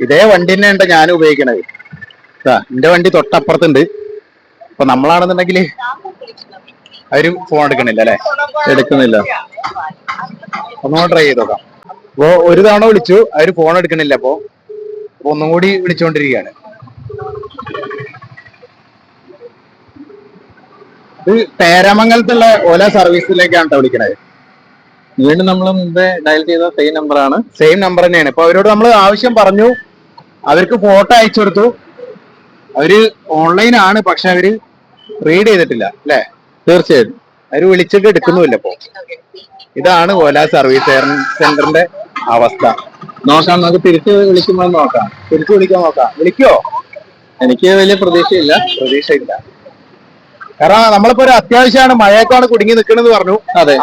ഇതേ വണ്ടി തന്നെ ഉണ്ട് ഞാൻ ഉപയോഗിക്കണത്. എന്റെ വണ്ടി തൊട്ടപ്പുറത്തുണ്ട്. അപ്പൊ നമ്മളാണെന്നുണ്ടെങ്കിൽ അവരും ഫോൺ എടുക്കണില്ല അല്ലെ? എടുക്കുന്നില്ല. ഒന്നും ട്രൈ ചെയ്ത് നോക്കാം. അപ്പൊ ഒരു തവണ വിളിച്ചു, അവര് ഫോൺ എടുക്കണില്ല. അപ്പൊ ഒന്നും കൂടി വിളിച്ചുകൊണ്ടിരിക്കുകയാണ്. ഇത് പേരാമംഗലത്തുള്ള ഓല സർവീസിലേക്കാണ് കേട്ടോ വിളിക്കണത്. വീണ്ടും നമ്മൾ മുമ്പേ ഡയൽ ചെയ്ത സെയിം നമ്പറാണ്. സെയിം നമ്പർ തന്നെയാണ്. ഇപ്പൊ അവരോട് നമ്മൾ ആവശ്യം പറഞ്ഞു, അവർക്ക് ഫോട്ടോ അയച്ചു കൊടുത്തു. അവര് ഓൺലൈൻ ആണ്, പക്ഷെ അവര് റീഡ് ചെയ്തിട്ടില്ല അല്ലെ? തീർച്ചയായിട്ടും അവര് വിളിച്ചിട്ട് എടുക്കുന്നുമില്ല. ഇപ്പൊ ഇതാണ് ഓല സർവീസ് സെന്ററിന്റെ അവസ്ഥ. നോക്കാം, നമുക്ക് തിരിച്ച് വിളിക്കുമ്പോൾ നോക്കാം. തിരിച്ചു വിളിക്കാൻ നോക്കാം. വിളിക്കോ? എനിക്ക് വലിയ പ്രതീക്ഷയില്ല. കാരണം നമ്മളിപ്പോ ഒരു അത്യാവശ്യമാണ്, മഴയൊക്കെയാണ് കുടുങ്ങി നിൽക്കണെന്ന് പറഞ്ഞു. അതെ.